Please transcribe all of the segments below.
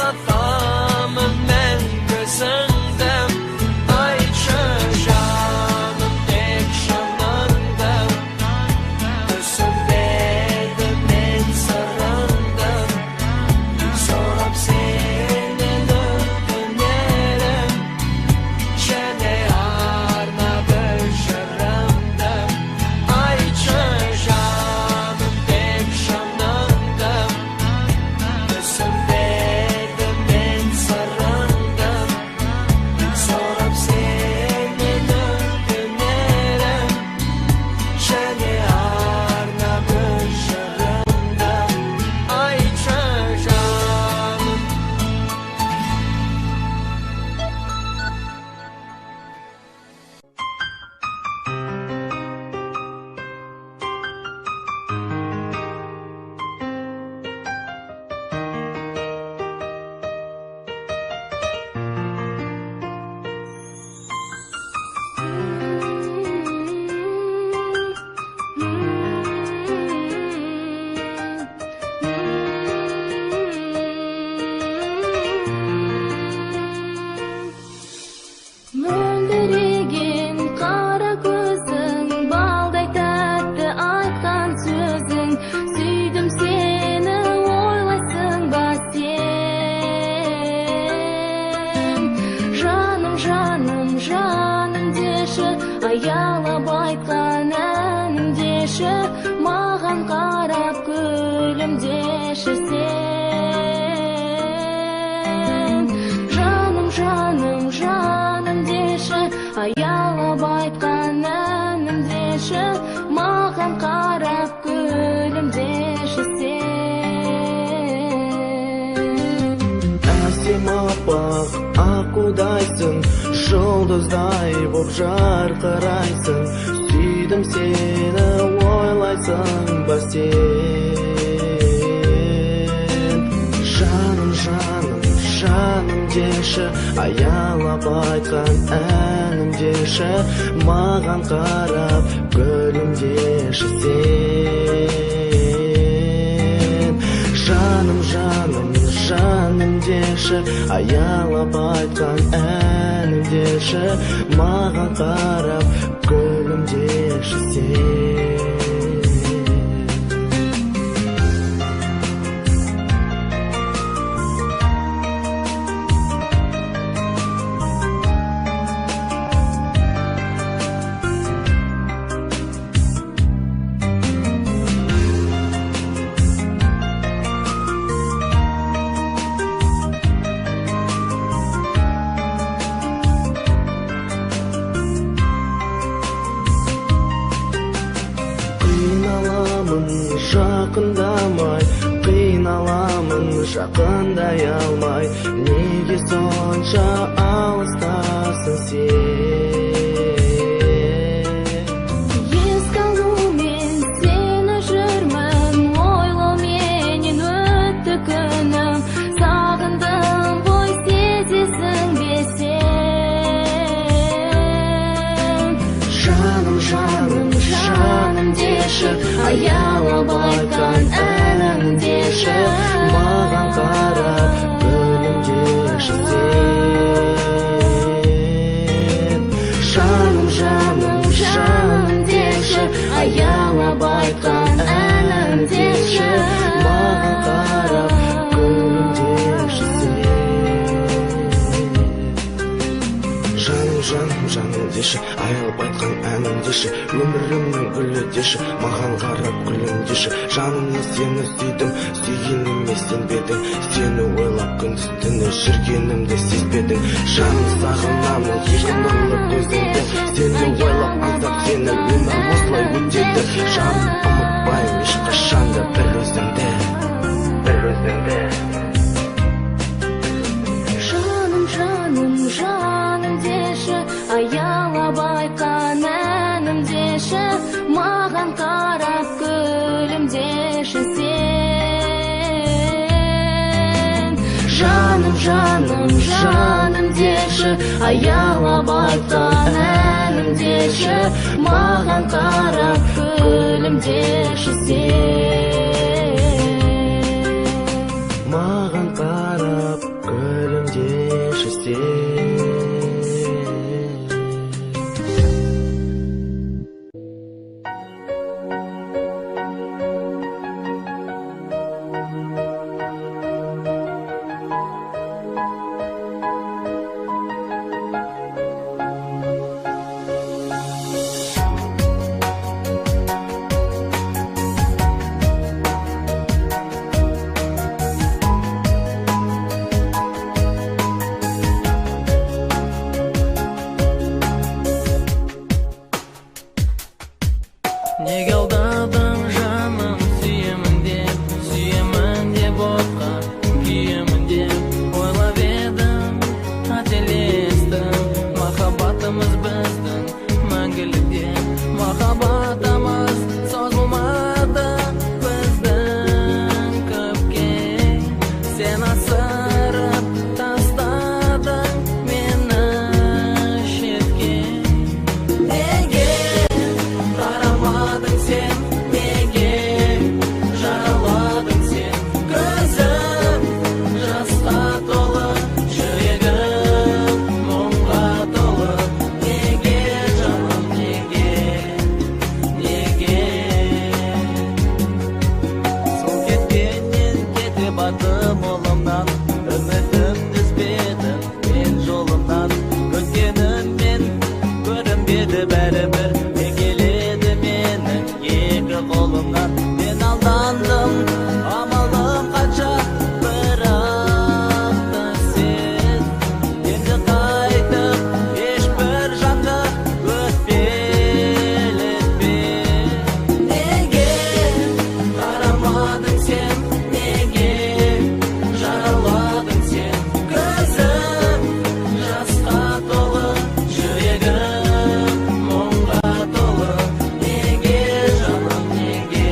satamın men gözündem Ayça canım tek şanlandım Gözüm verdim men sarıldım Sorup senin öpünerim Şene arna böşürümdüm Ayça canım tek şanlandım Gözüm verdim men sarıldım Sorup senin öpünerim Şene arna böşürümdüm Ayça canım Mölderegen kara gözün balday tatlı aytkan sözün Süydüm seni oylaysın ba sen Жаным, жаным, жаным деші Аялап айтқан әнім деші Маған қарап күлімдеші сен Жаным, жаным, жаным деші Аялап айтқан әнім деші Маған қарап күлімдеші сен Әсем аппақ аққудайсың Жұлдыздай боп жарқырайсың Сүйдім сені ойлайсың ба сен Жаным, жаным, жаным деші Аялап айтқан әнім деші Маған қарап күлімдеші сен Жаным, жаным, жаным деші Аялап айтқан әнім деші Маған қарап күлімдеші сен Қиналамын жақындамай Қиналамын жақындай алмай Неге сонша алыстасың сен Еске алумен сені жүрмін Ойлауменен өтті күнім Сағындым ғой сезесің бе сен Жаным, жаным, жаным деші Аялап айтқан әнім деші Маған қарап күлімдеші сен Жаным, жаным, жаным деші Аялап айтқан әнім деші Маған қарап күлімдеші сен Жаным, жаным деші Аялап айтқан әнім деші Өмірімнің гүлі деші Маған қарап күлімдеші Жанымны сені сүйдім Сүйгеніме сенбедің Сені ойлап күндіз түні жүргенімді сезбедің Жаным сағынамын екі нұрлы көзіңді Сені ойлап аңсап сені өмір осылай өтеді Жаным ұмытпаймын ешқашанда бір өзіңді Жаным, жаным, жаным деші Аялап айтқан әнім деші Маған қарап күлімдеші сен Жаным, жаным, жаным деші Аялап айтқан әнім деші Маған қарап күлімдеші сен Маған қарап жакшы сен. Неге алдадың жаным, сүйемін деп отқа күйемін деп ойлап едім, қателестім. Махаббатымыз біздің мәңгілікте, махаббатымыз созылмады біздің көпке. Сен асырып тастадың мені шетке. Неге қарамадың сен, неге жараладың сен? Көзім жасқа толы, жүрегім мұңға толы. Неге жаным, неге сол кеткеннен кете бардым қолымнан, үмітімді үзбедім мен жолымнан. Өткеніммен көрінбеді бәрібір, келеді менің екі қолымнан. Мен алдандым, амалым қанша, бірақ та сен енді қайтып ешбір жанға өтпелетпе. Неге қарамадың сен, неге жараладың сен? Көзім жасқа толы, жүрегім мұңға толы. Неге жаным, неге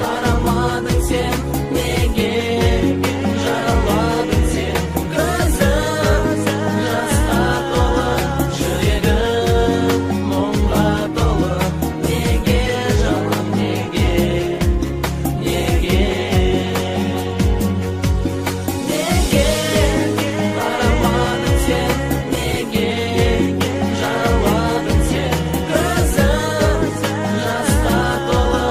қарамадың сен, неге жараладың сен? Көзім жасқа толы, жүрегім мұңға толы. Неге жаным, неге қарамадың сен, неге жараладың сен? Көзім жасқа толы,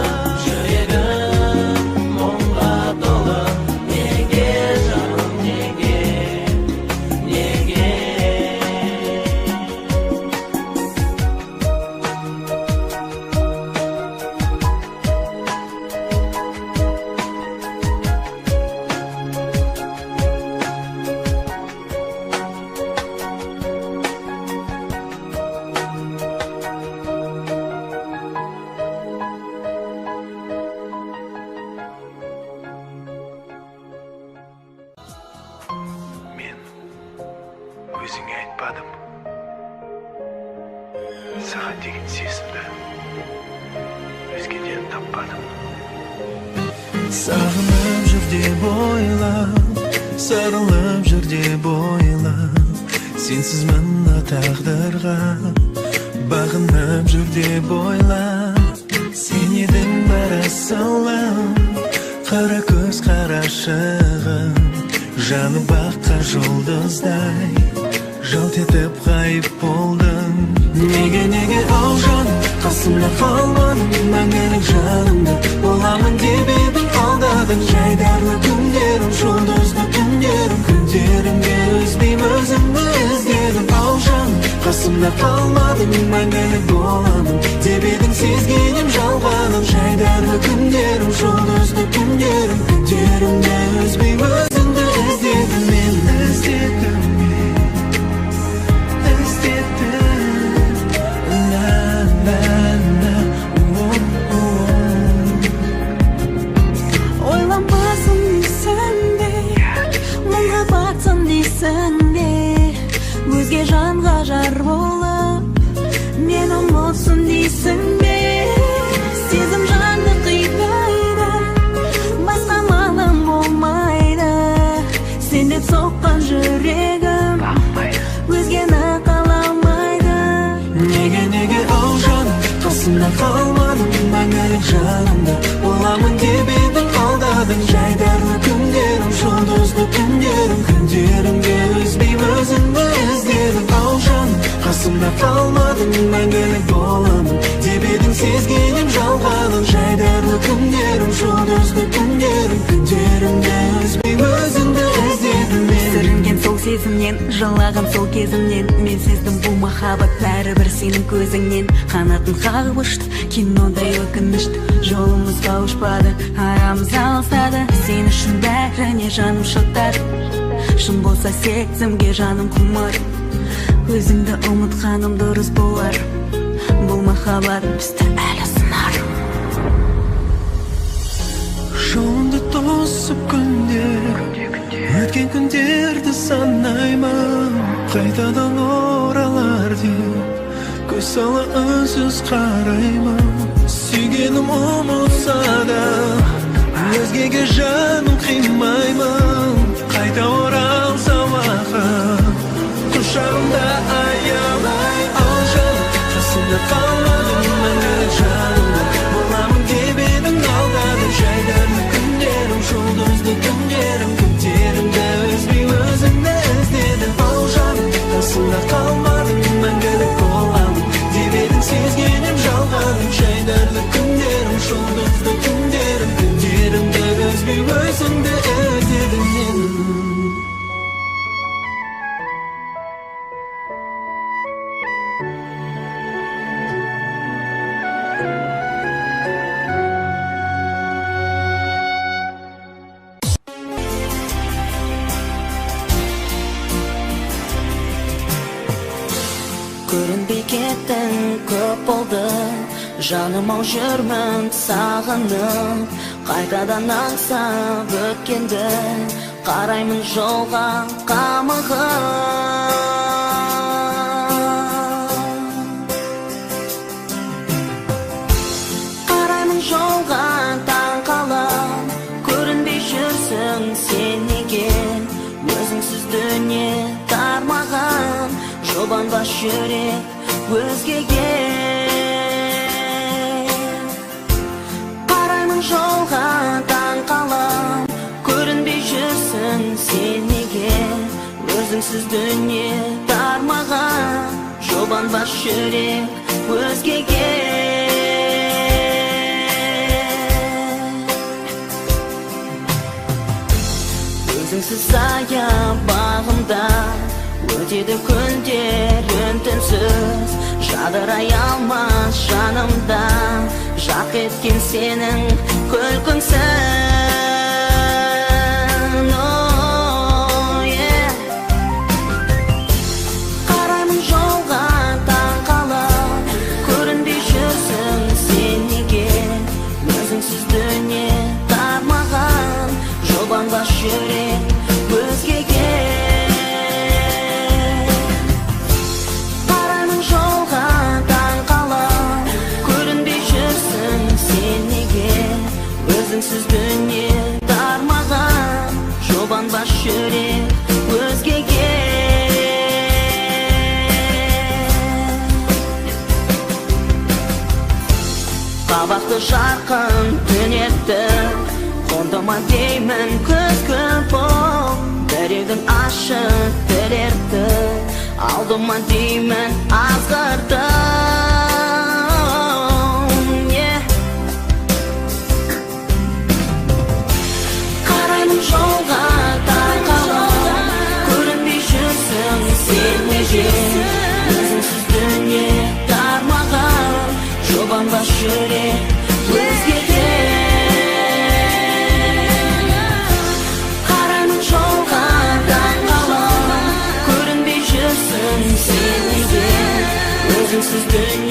жүрегім мұңға толы. Неге жаным, неге Мен өзіңе айтпадым, саған деген сезімді өзгеден таппадым. Сағынып жүр деп ойлап, сарылып жүр деп ойлап, сенсіз мына тағдырға бағынып жүр деп ойлап. Сен едің бар асылым, қара көз қарашығым, жаны баққа жұлдыздай жалт етіп ғайып болдың. Неге ау жаным, қасымда қалмадың, мәңгілік жанымда боламын деп едің, алдадың. Жайдарлы күндерім, жұлдызды түндерім, күндерімде үзбеймін өзімді іздедім. Ау жаным, қасымда қалмадың, мәңгілік боламын деп едің, сезгенім жалғаным. Жайдарлы күндерім, жұлдызды түндерім, күндерімде үзбеймін өзімді іздедім. Мен іздедім, ойланбасын сенде, өзге жанға жар болып мен ұмытсын дейсің бе? Сезім жанды қинайды, басқа малым болмайды. Сен деп соққан жүрегім өзгені қаламайды. Неге ау жаным, қасымда қалмадың, мәңгілік жанымда боламын деп едің, алдадың. Жайдарлы күндерім, жұлдызды күндерімде үзбей өзіңді іздедім. Ау жаным, қасымда қалмадың, мәңгілік боламын деп едің, сезгенім жалғаның. Жайдарлы күндерім, жұлдызды күндерімде үзбей өзіңді іздедім. Сүрінген сол сезімнен, жылаған сол кезімнен мен сездім бұл махаббат бәрібір сенің көзіңнен. Қанатын қағып ұшты, кинодай өкінішті, жолымыз қауышпады, арамыз алыстады. Сен үшін бәріне жаным шыттады, шын болса сезімге жаным құмар. Өзіңді ұмытқаным дұрыс болар, бұл махаббат бізді әлі сынар. Жолымды тосып күндер, өткен күндерді санаймын, қайтадан оралар деп көз сала үнсіз қараймын. Сүйгенім ұмытса да өзгеге жаным қимаймын. Қайта оралса уақыт құшағымда аялай. Ау жаным, қасымда қалмадың, мәңгілік жанымда боламын деп едің, алдадың. Жайдарлы күндерім, жұлдызды күндерімде үзбей өзіңді іздедім. Ау жаным, қасымда қалмадың, мәңгілік боламын деп едің, сезгенім жалғаның. Жайдарлы күндерім, жұлдызды күндерімде үзбей өзіңді іздедім мен. Көрінбей кеттің, көп болды, жаным ау жүрмін сағынып. Қайтадан аңсап өткенді, қараймын жолға қамығып. Қараймын жолға таң қалып, көрінбей жүрсің сен неге? Өзіңсіз дүние тармаған, жұбанбас жүрек өзгеге. Қараймын жолға таң қалып, көрінбей жүрсің сен неге? Өзіңсіз дүние тармаған, жұбанбас жүрек өзгеге. Өзіңсіз сая бағымда өтеді күндер үн-түнсіз, жадырай алмас жанымда жақ еткен сенің күлкіңсің. Қараймын жолға таң қалып, көрінбей жүрсің сен неге? Өзіңсіз дүние тармаған, жұбанбас жүрек өзгеге. Өзіңсіз дүние тармаған, жұбанбас жүрек өзгеге. Қабақты жарқын түнекті, қондыма деймін күзгі бұл. Дәрегін ашық тілерді, алдыма деймін азғырды. Жолға таң қалып, көрінбей жүрсің сен неге? Өзіңсіз дүние тармаған, жұбанбас жүрек өзгеге. Қараймын жолға таң қалып, көрінбей жүрсің сен неге? Өзіңсіз дүние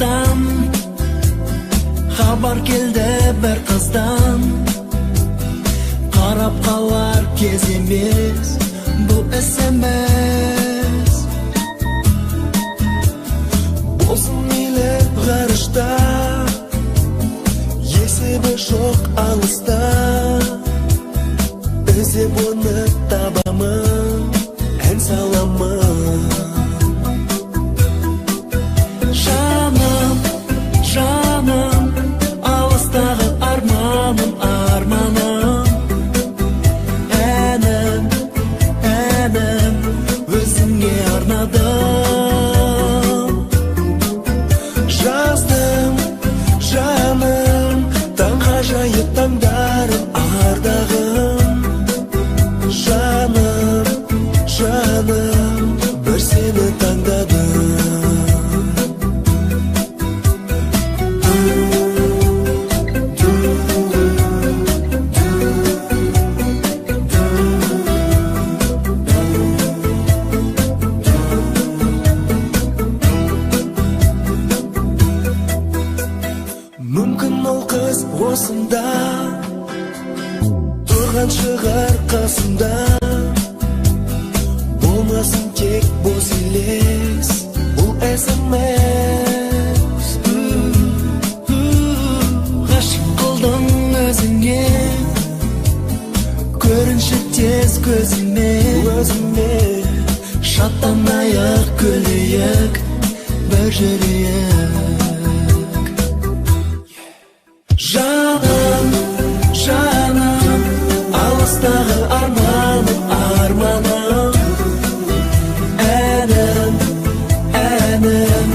алыстан хабар келді бір қыздан. Қарап қалар кез емес бұл SMS. Болсын мейлі ғарышта, есебі жоқ алыста, іздеп оны табамын, ән саламын. Жаным, жаным, алыстағы арманым, арманым. Әнім, әнім, өзіңе арнадым. Жаздым, жаным, таңғажайып таңдарым, ардағым. Жаным, жаным, бір сені таңдадым. Мүмкін ол қыз осында тұрған шығар қасында. Болмасын тек бос елес бұл SMS. Ғашық қылдың өзіңе, көрінші тез көзіме. Шаттанайық, күлейік, бір жүрейік. Жаным, жаным, алыстағы арманым, арманым. Әнім, әнім,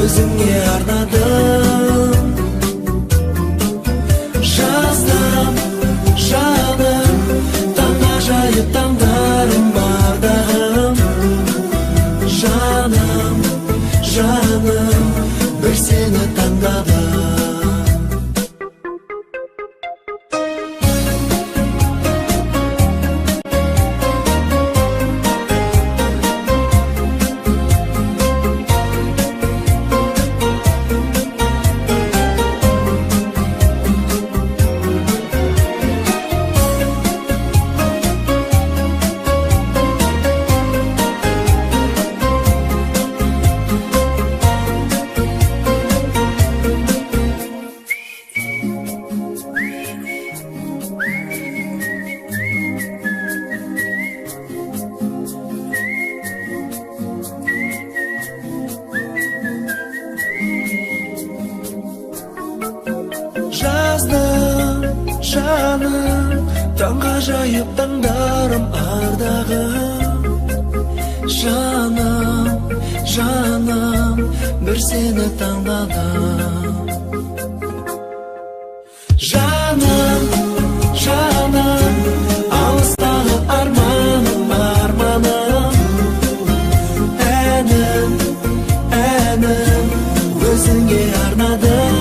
өзіңе арнадым. Жаздым, жаным, таңғажайып таңдарым, ардағым. Жаным, жаным, бір сені таңдадым. Жаздым, жаным, таңғажайып таңдарым, ардағым. Жаным, жаным, бір сені таңдадым. Жаным, жаным, алыстағы арманым, арманым. Әнім, әнім, өзіңе арнадым.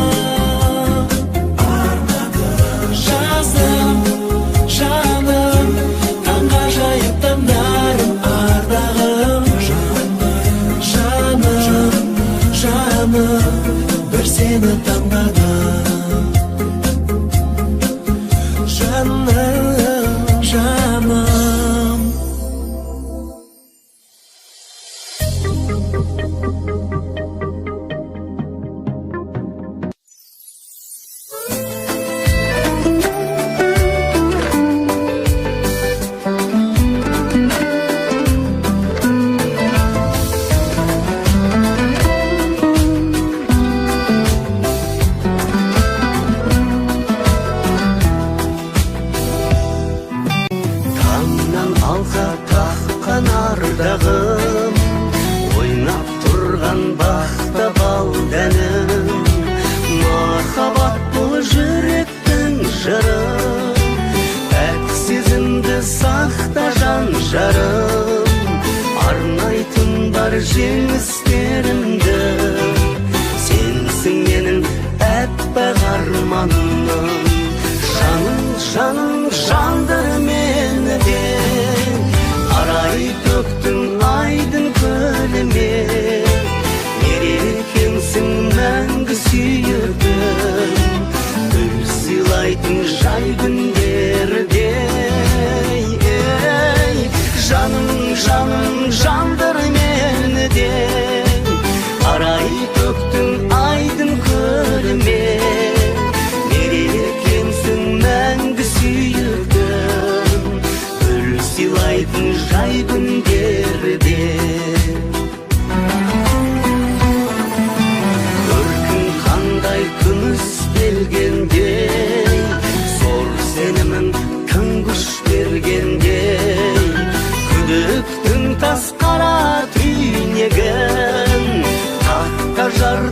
Бір сені таңдадым. Жаным, жаным. ардағым, ойнап тұрған бақта балданым. Махаббат бұл жүректің жырым, пәк сезімді сақта жан жарым. Арнайтын бар жеңістерімді, сенсің менің әппақ арманым. Жаным, жаным, жандыр мені де, арай төктің айдын көліме. Ерекемсің мән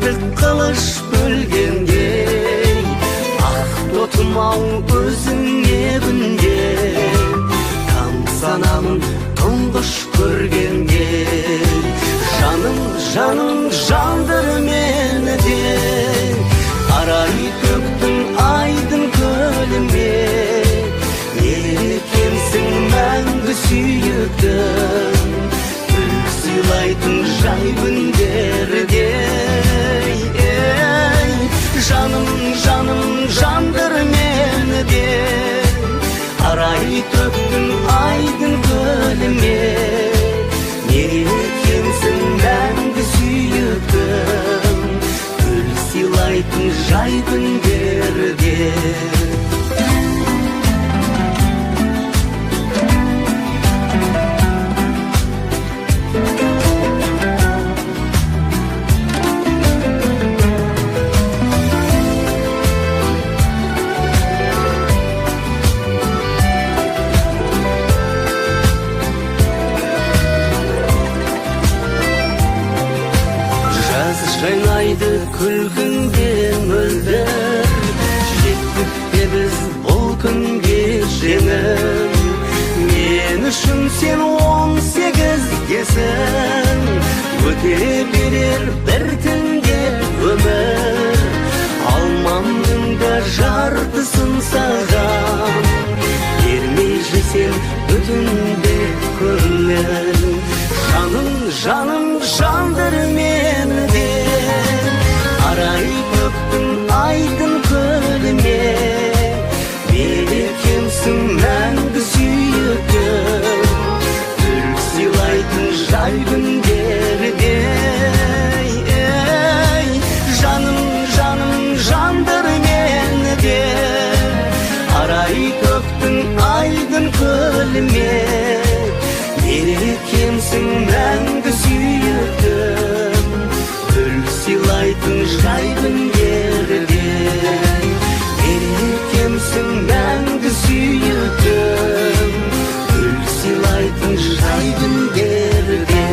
бейбіт қылыш бөлгендей, ақ тотым-ау өзіңе күнде тамсанамын тұңғыш көргенге. Жаным, жаным, жандыр мені де, арай көктің айдын көліме. Екенсің мәңгі сүйіктім, гүл сыйлайтын жай күндерде. Жаным, жаным, жандыр мені де, арай көктің айдын көліме. Екенсің мәңгі сүйіктім, гүл сыйлайтын жай күндерде. Жайнайды күлкіңде мөлдір, жеттік те біз бұл күнге жеңіп. Мен үшін сен 18-десің, өте берер бір түнде өмір. Алмамның да жартысын саған, бермей жүрсем бүтінде көңіл. Жаным, жаным, жандыр мені де, арай көктің айдын көліме. Екенсің мәңгі сүйіктім, гүл сыйлайтын жай күндерде. Жаным, жаным, жандыр мені де, арай көктің айдын көліме. Екенсің мәңгі сүйіктім, гүл сыйлайтын жай күндерде. Екенсің мәңгі сүйіктім, гүл сыйлайтын жай күндерде.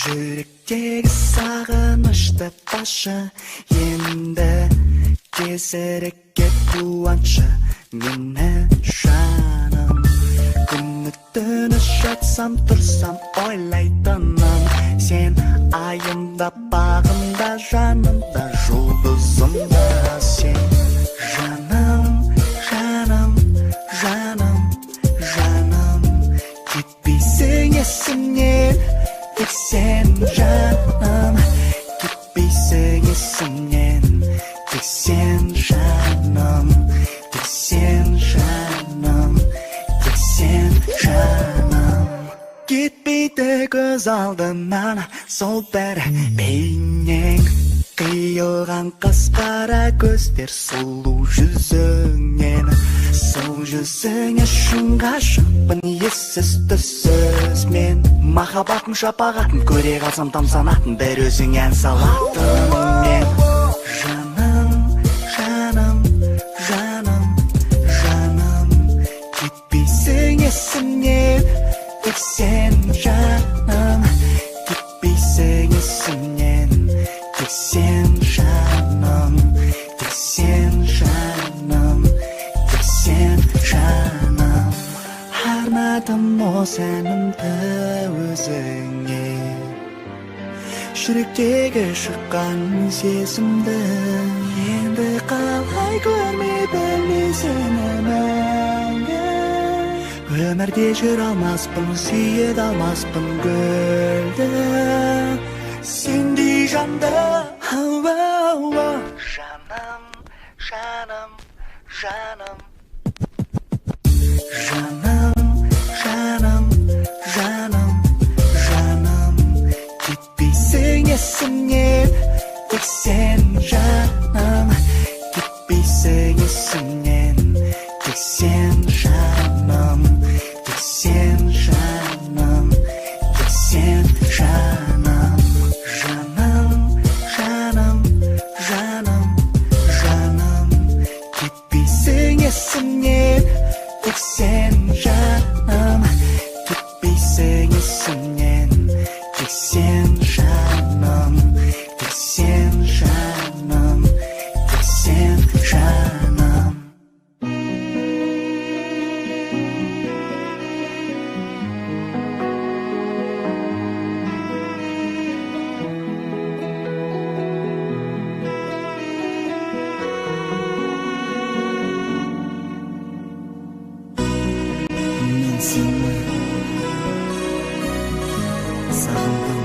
жүректегі сағынышты ташы, енді тезірекке қуантшы мені жаным. Күні түні жатсам тұрсам ойлайтыным, сен айымда бағымда жанымда жұлдызымда сен. Жаным, жаным, жаным, жаным, кетпейсің есімнен, тек сен жаным. Кетпейсің есімнен, тек сен жаным. Тек сен жаным, тек сен жаным. Кетпейді көз алдынан сол бір бейнең, қиылған қасқара көздер сұлу жүзіңнен. Сол жүзің үшін ғашықпын ессіз түссіз мен. Махаббаттың шапағатын көре қалсам тамсанатын бір өзің ән салатын мен. Жаным, жаным, жаным, жаным, кетпейсің есімнен, тек сен жаным. Кетпейсің есімнен, тек сен жаным. Тек сен жаным, тек сен жаным. Арнадым осы әнімді өзіңе, жүректегі шыққан сезімді. Енді қалай көрмей білмейсің мәңгі. Өмірде жүре алмаспын, сүйе де алмаспын гүлді, сендей жанды. Жаным, жаным, жаным, жаным, жаным, жаным, жаным, кетпейсің есімнен, тек сен жаным. Кетпейсің есімнен, тек сен жаным. Тек сен жаным, тек сен жаным. Жаным, жаным, жаным, жаным, кетпейсің есімнен, тек сен жаным. Кетпейсің есімнен, тек сен жаным. Тек сен жаным, тек сен жаным. Мен сені сағындым.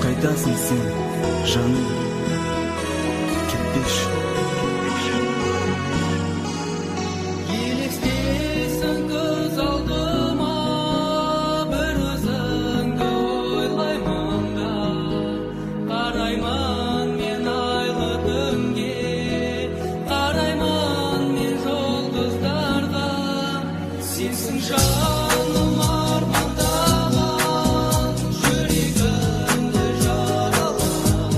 Қайдасың сен, жаным, кетпеші. Елестейсің көз алдыма, бір өзіңді ойлаймын да. Қараймын мен айлы түнге, қараймын мен жұлдыздарға. Сенсің жаным армандаған, жүрегімді жаралаған.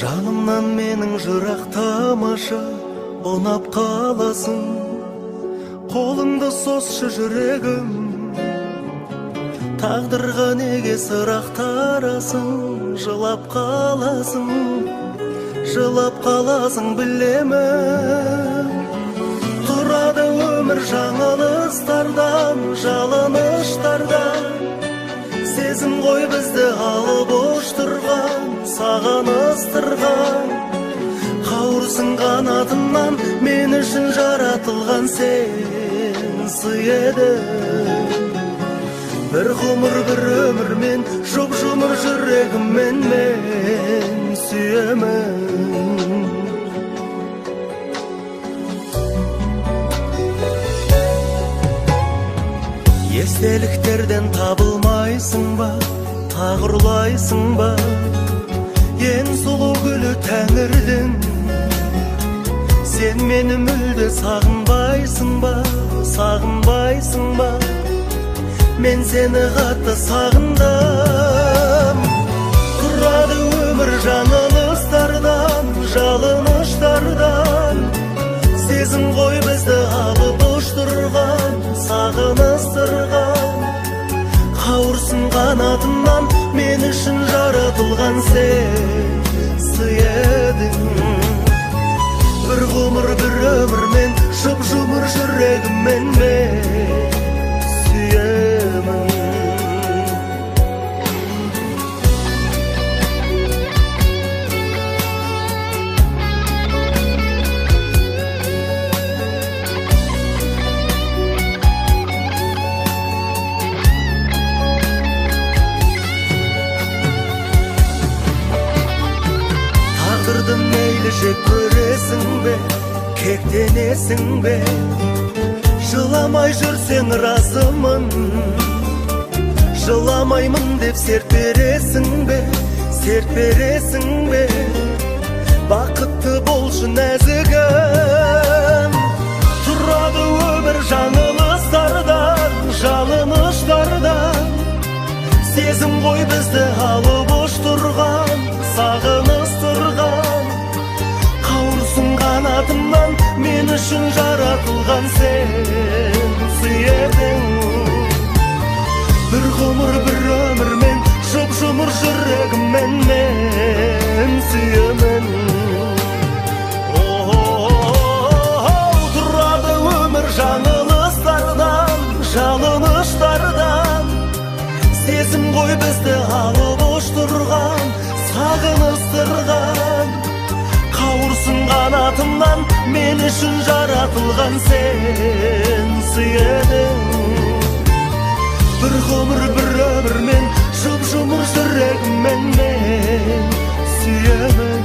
Жанымнан менің жырақ тамаша ұнап қаласың, қолыңды сосшы жүрегім, тағдырға неге сырақтарасың, жылап қаласың білемін. Тұрады өмір өмір жаңылыстардан, жалыныштардан. Сезім ғой бізді алып ұштырған, саған ыстырған. Қауырсың қанатымнан, мен үшін жаратылған сен сый едің. Bir ғұмыр, bir өмірмен, жұп-жұмыр жүрегіммен мен сүйемін. Естеліктерден табылмайсың ба, тағырлайсың ба? Ең сұлу гүлі тәңірдің. Сен мені мүлде сағынбайсың ба, сағынбайсың ба? Мен сені қатты сағындым. Тұрады өмір жаңылыстардан, жалыныштардан. Сезім ғой бізді алып ұштырған, саған ыстырған. Қауырсың қанатымнан, мен үшін жаратылған сен сый едің. Bir ғұмыр, bir өмірмен, жұп-жұмыр жүрегіммен мен сүйемін. Тағдырды мейлі жек көресің бе, кектенесің бе? Жыламай жүрсең разымын, жыламаймын деп серт бересің бе, серт бересің бе? Бақытты болшы нәзігім. Тұрады өмір жаңылыстардан, жалыныштардан. Сезім ғой бізді алып ұштырған, саған ыстырған. Қауырсың қанатымнан, мен үшін жаратылған сен сый едің. Bir ғұмыр, bir өмірмен, жұп-жұмыр жүрегіммен мен сүйемін. Тұрады өмір жаңылыстардан, жалыныштардан. Сезім ғой бізді алып ұштырған, саған ыстырған. Қауырсың қанатымнан, мен үшін жаратылған сен сый едің. Bir ғұмыр, bir өмірмен, жұп-жұмыр жүрегіммен мен сүйемін.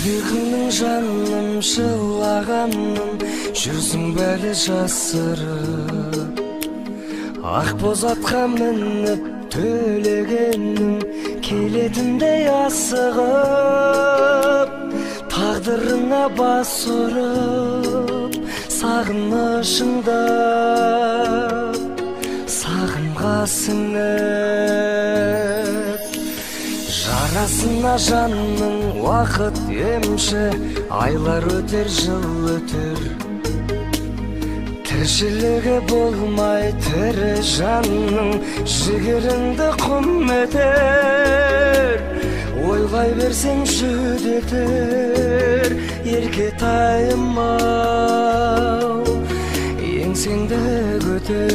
жүрегімнің жаным жылағанын жүрсің бәлі жасырып, ақ боз атқа мініп төлегенің келетіндей асығып, тағдырыңа бас ұрып сағынышыңда сағымға сіңіп, жарасына жанның уақыт емші, айлар өтер, жыл өтер, тіршілігі болмай тірі жанның жігеріңді құм етер, ойлай берсең жүдетер ерке тайым-ау, еңсеңді көтер.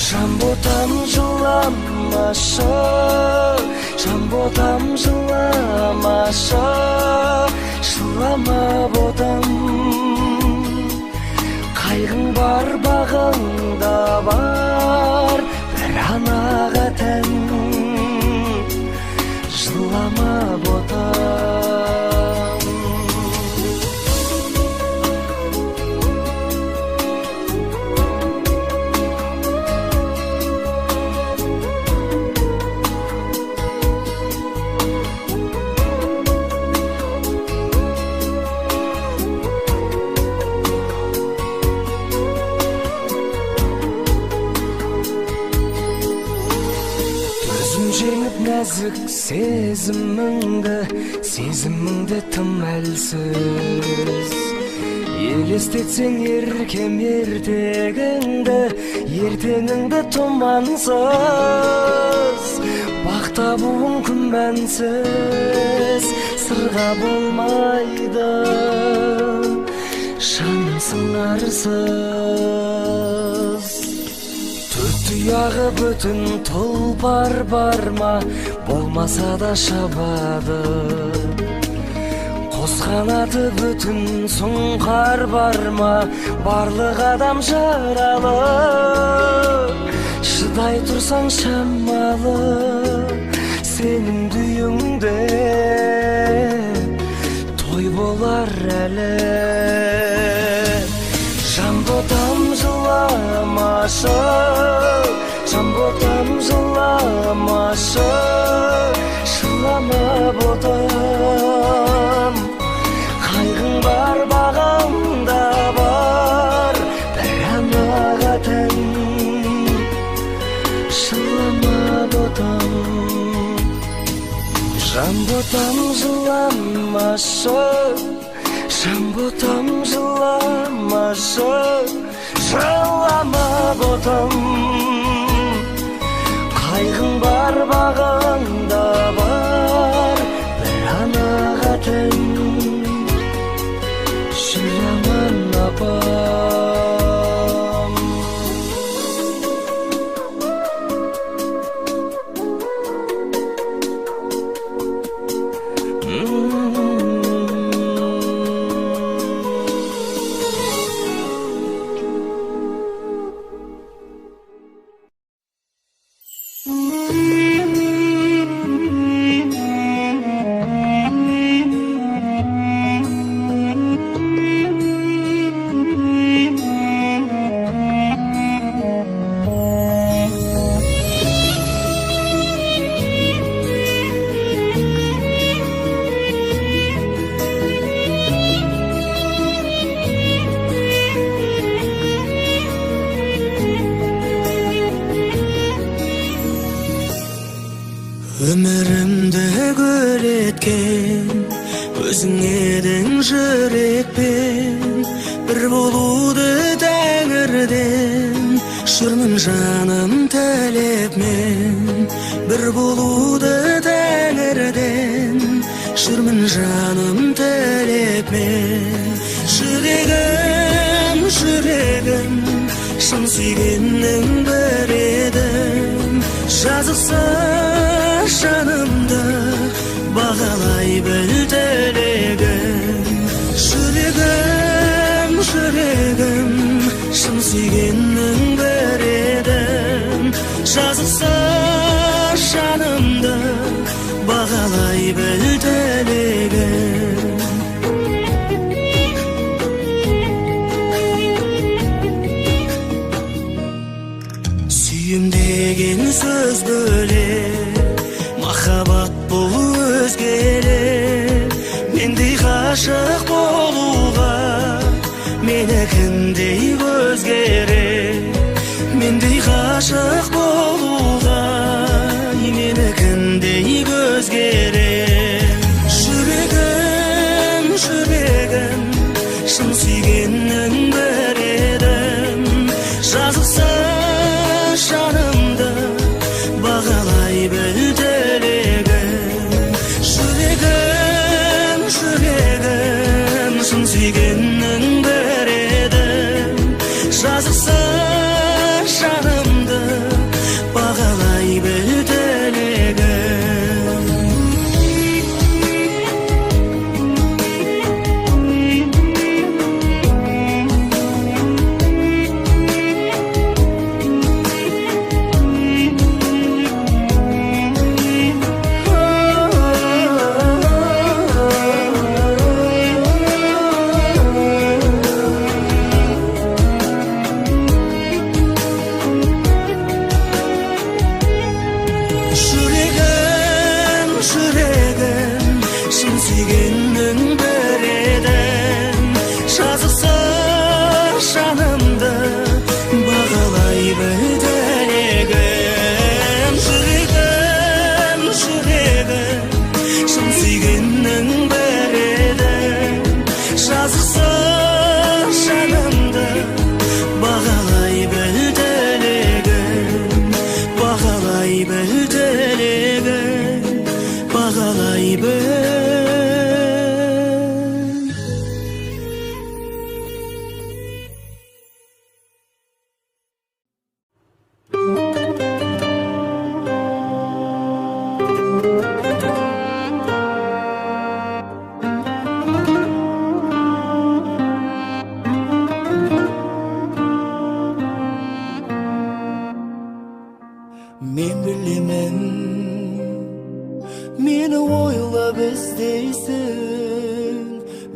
Жамботам жыламашы, жамботам жыламашы, жылама ботам, қайғың бар бағыңда бар бір анаға тән, жылама ботам. Жеңіп нәзік сезіміңді тым әлсіз, елестетсең еркем ертегіңді, ертеңіңді тұмансыз, бақ табуың күмәнсіз, сырға болмайды, жаным сыңарсыз. Тұяғы бүтін тұлпар бар ма, болмаса да шабады, қос қанаты бүтін сұңқар бар ма, барлық адам жаралы, шыдай тұрсаң шамалы, сенің дүйіңде той болар әлі. Жамботам жыламашы, жамботам жыламашы, жылама ботам, қайғың бар бағаңда бар бір анаға тән, жылама ботам. Жамботам жыламашы, жамботам жыламашы, жылама ботам, қайғың бар бағаңда бар бір анаға тән, жүр аман апам. Өмірімді гүл еткен өзің едің жүрекпен, бір болуды тәңірден жүрмін жаным тілеп мен, бір болуды тәңірден жүрмін жаным тілеп мен. Жүрегім, жүрегім, шын сүйгеннің бір едім, жазықса жанымды бағалай біл тілегім. Жүрегім, жүрегім, шын сүйгеннің бір едім, жазықса жанымды бағалай біл тілегім. ғашық болуға менікіндей өзгерем. Жүрегім, жүрегім, шын сүйгеннің бір едім. Жазықса жанымды бағалай біл тілегім. Жүрегім, жүрегім, шын сүйгеннің бір едім. Жазықса жанымды бағалай біл тілегім. Men bilemen, meni oylab izdeysin.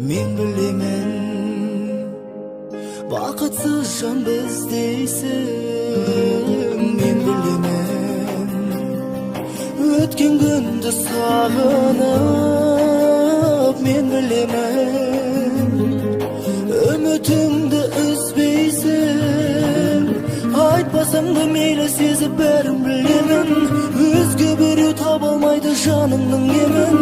Men bilemen, baqıtsız can bizdeysin. Men bilemen, ötken gündü sağınıp. Men bilemen, ümitіңді üzbeysin. Айтпасам да мейлі сезіп бәрін білемін. Өзге біреу таба алмайды жанымның емін.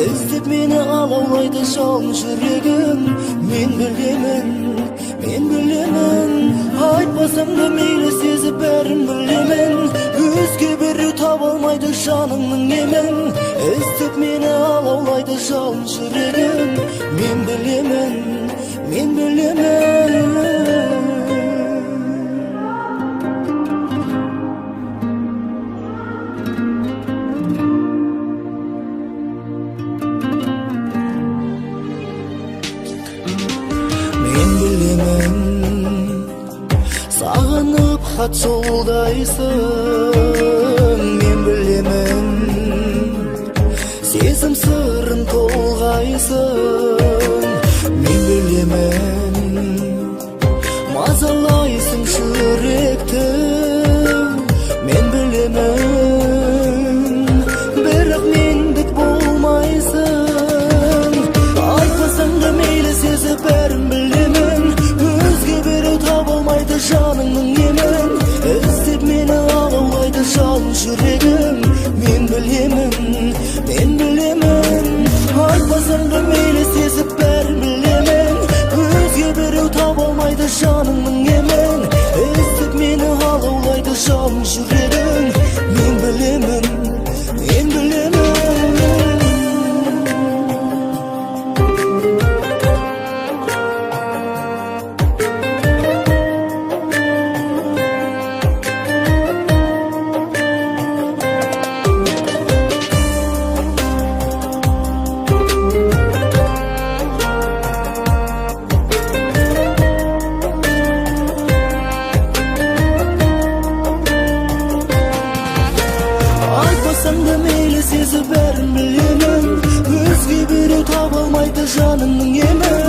Іздеп мені алаулайды жалын жүрегім. Мен білемін, мен білемін. Айтпасам да мейлі сезіп бәрін білемін. Өзге біреу таба алмайды жанымның емін. Іздеп мені алаулайды жалын жүрегім. Мен білемін, мен білемін. Сағынып хат жолдайсың. Мен білемін, сезім сырын толғайсың. Мен білемін, мазалайсың жүректі. Мен білемін, бірақ мендік болмайсың. Айтпасам да мейлі сезіп бәрін білемін. Өзге біреу таба алмайды жаныңның емін. Іздеп мені алаулайды жалын жүрегім. Мен білемін, мен білемін. Айтпасам да мейлі сезіп бәрін білемін. Өзге біреу таба алмайды жаныңның емін. Іздеп мені алаулайды жалын жүрегім. Мен білемін, мен білемін. Сезіп бәрін білемін. Өзге біреу таба алмайды жанымның емін.